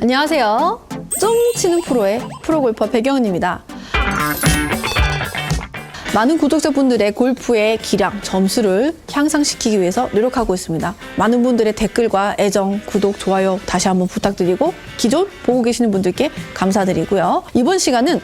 안녕하세요. 쫑 치는 프로의 프로골퍼 백영은입니다. 많은 구독자분들의 골프의 기량, 점수를 향상시키기 위해서 노력하고 있습니다. 많은 분들의 댓글과 애정, 구독, 좋아요 다시 한번 부탁드리고 기존 보고 계시는 분들께 감사드리고요. 이번 시간은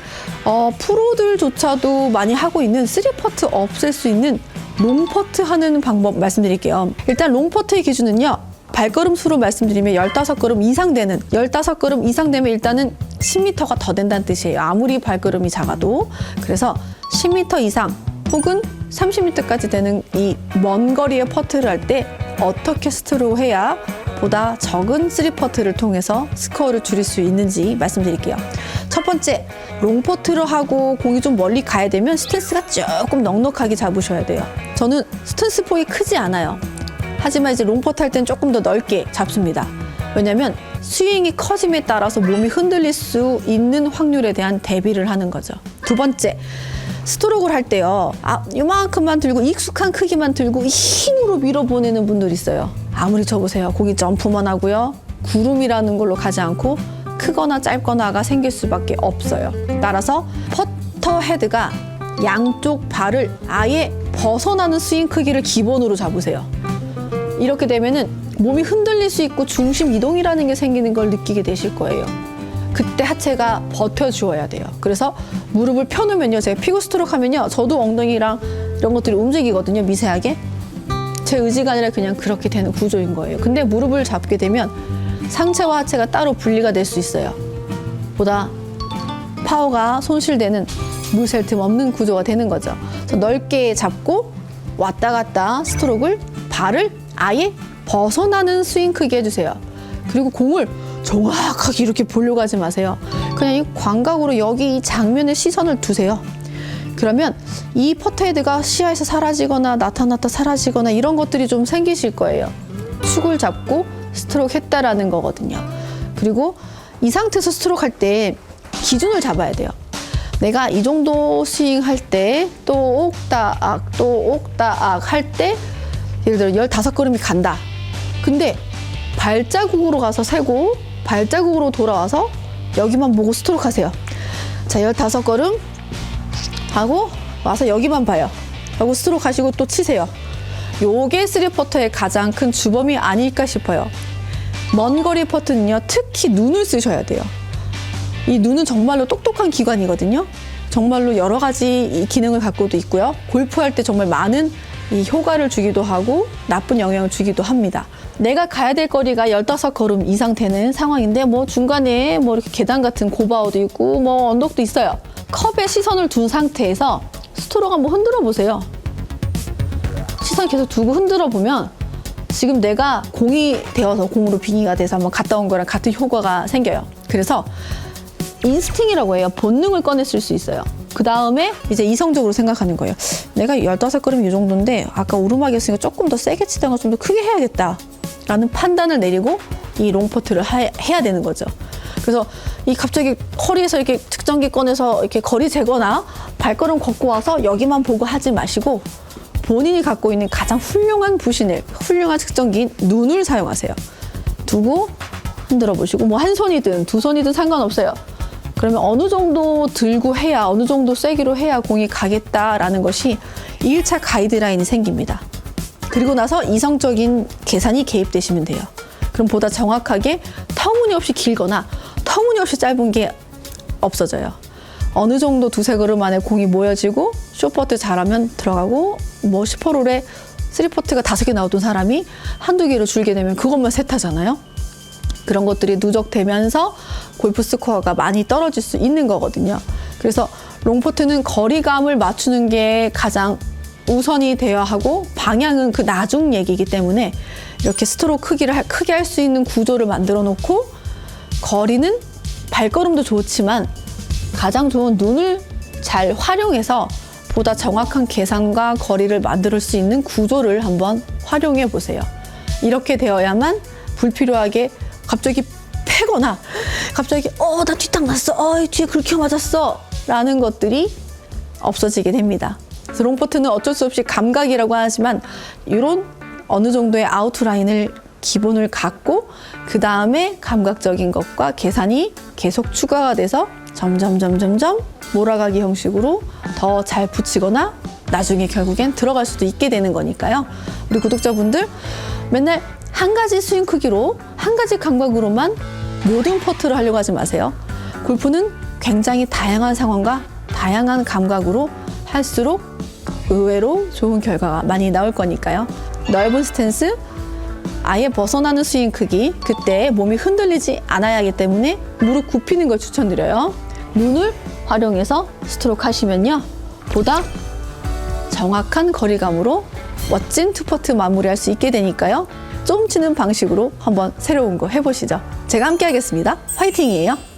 프로들조차도 많이 하고 있는 3퍼트 없앨 수 있는 롱퍼트 하는 방법 말씀드릴게요. 일단 롱퍼트의 기준은요. 발걸음 수로 말씀드리면 15걸음 이상 되는 15걸음 이상 되면 일단은 10m가 더 된다는 뜻이에요. 아무리 발걸음이 작아도. 그래서 10m 이상 혹은 30m까지 되는 이 먼 거리의 퍼트를 할 때 어떻게 스트로크 해야 보다 적은 3퍼트를 통해서 스코어를 줄일 수 있는지 말씀드릴게요. 첫 번째, 롱퍼트를 하고 공이 좀 멀리 가야 되면 스탠스가 조금 넉넉하게 잡으셔야 돼요. 저는 스탠스 폭이 크지 않아요. 하지만 이제 롱퍼트 할 때는 조금 더 넓게 잡습니다. 왜냐면 스윙이 커짐에 따라서 몸이 흔들릴 수 있는 확률에 대한 대비를 하는 거죠. 두 번째, 스트로크를 할 때요. 이만큼만 들고 익숙한 크기만 들고 힘으로 밀어보내는 분들 있어요. 아무리 쳐보세요. 공이 점프만 하고요. 구름이라는 걸로 가지 않고 크거나 짧거나가 생길 수밖에 없어요. 따라서 퍼터 헤드가 양쪽 발을 아예 벗어나는 스윙 크기를 기본으로 잡으세요. 이렇게 되면은 몸이 흔들릴 수 있고 중심 이동이라는 게 생기는 걸 느끼게 되실 거예요. 그때 하체가 버텨주어야 돼요. 그래서 무릎을 펴놓으면요. 제가 피고 스트로크 하면요. 저도 엉덩이랑 이런 것들이 움직이거든요. 미세하게. 제 의지가 아니라 그냥 그렇게 되는 구조인 거예요. 근데 무릎을 잡게 되면 상체와 하체가 따로 분리가 될 수 있어요. 보다 파워가 손실되는 물샐 틈 없는 구조가 되는 거죠. 그래서 넓게 잡고 왔다 갔다 스트로크를 발을 아예 벗어나는 스윙 크게 해주세요. 그리고 공을 정확하게 이렇게 보려고 하지 마세요. 그냥 이 광각으로 여기 이 장면에 시선을 두세요. 그러면 이 퍼터 헤드가 시야에서 사라지거나 나타났다 사라지거나 이런 것들이 좀 생기실 거예요. 축을 잡고 스트로크 했다라는 거거든요. 그리고 이 상태에서 스트로크 할 때 기준을 잡아야 돼요. 내가 이 정도 스윙 할 때 또 옥다악 할 때 예를 들어 15걸음이 간다. 근데 발자국으로 가서 세고 발자국으로 돌아와서 여기만 보고 스트로크 하세요. 자, 15걸음 하고 와서 여기만 봐요. 하고 스트로크 하시고 또 치세요. 요게 3퍼터의 가장 큰 주범이 아닐까 싶어요. 먼 거리 퍼트는요. 특히 눈을 쓰셔야 돼요. 이 눈은 정말로 똑똑한 기관이거든요. 정말로 여러 가지 기능을 갖고도 있고요. 골프할 때 정말 많은 이 효과를 주기도 하고 나쁜 영향을 주기도 합니다. 내가 가야 될 거리가 15걸음 이상 되는 상황인데 뭐 중간에 뭐 이렇게 계단 같은 고바우도 있고 뭐 언덕도 있어요. 컵에 시선을 둔 상태에서 스트로크 한번 흔들어 보세요. 시선 계속 두고 흔들어 보면 지금 내가 공이 되어서 공으로 빙의가 돼서 한번 갔다 온 거랑 같은 효과가 생겨요. 그래서 인스팅이라고 해요. 본능을 꺼냈을 수 있어요. 그 다음에 이제 이성적으로 생각하는 거예요. 내가 15걸음이 이 정도인데 아까 오르막이었으니까 조금 더 세게 치다가 좀 더 크게 해야겠다 라는 판단을 내리고 이 롱퍼트를 해야 되는 거죠. 그래서 이 갑자기 허리에서 이렇게 측정기 꺼내서 이렇게 거리 재거나 발걸음 걷고 와서 여기만 보고 하지 마시고 본인이 갖고 있는 가장 훌륭한 부신을, 훌륭한 측정기인 눈을 사용하세요. 두고 흔들어 보시고 뭐 한 손이든 두 손이든 상관없어요. 그러면 어느 정도 들고 해야, 어느 정도 세기로 해야 공이 가겠다라는 것이 1차 가이드라인이 생깁니다. 그리고 나서 이성적인 계산이 개입되시면 돼요. 그럼 보다 정확하게 터무니없이 길거나 터무니없이 짧은 게 없어져요. 어느 정도 두세 걸음 안에 공이 모여지고 숏퍼트 잘하면 들어가고 뭐 10홀에 3퍼트가 5개 나오던 사람이 한두 개로 줄게 되면 그것만 셋하잖아요. 그런 것들이 누적되면서 골프 스코어가 많이 떨어질 수 있는 거거든요. 그래서 롱퍼트는 거리감을 맞추는 게 가장 우선이 되어야 하고 방향은 그 나중 얘기이기 때문에 이렇게 스트로크 크기를 크게 할 수 있는 구조를 만들어 놓고 거리는 발걸음도 좋지만 가장 좋은 눈을 잘 활용해서 보다 정확한 계산과 거리를 만들 수 있는 구조를 한번 활용해 보세요. 이렇게 되어야만 불필요하게 갑자기 패거나 갑자기 나 뒷땅 났어. 뒤에 긁혀 맞았어. 라는 것들이 없어지게 됩니다. 그래서 롱퍼트는 어쩔 수 없이 감각이라고 하지만 이런 어느 정도의 아웃라인을 기본을 갖고 그 다음에 감각적인 것과 계산이 계속 추가가 돼서 점점 몰아가기 형식으로 더 잘 붙이거나 나중에 결국엔 들어갈 수도 있게 되는 거니까요. 우리 구독자분들 맨날 한 가지 스윙 크기로 한 가지 감각으로만 모든 퍼트를 하려고 하지 마세요. 골프는 굉장히 다양한 상황과 다양한 감각으로 할수록 의외로 좋은 결과가 많이 나올 거니까요. 넓은 스탠스, 아예 벗어나는 스윙 크기, 그때 몸이 흔들리지 않아야 하기 때문에 무릎 굽히는 걸 추천드려요. 눈을 활용해서 스트로크 하시면요, 보다 정확한 거리감으로 멋진 투퍼트 마무리할 수 있게 되니까요. 좀 치는 방식으로 한번 새로운 거 해보시죠. 제가 함께 하겠습니다. 화이팅이에요.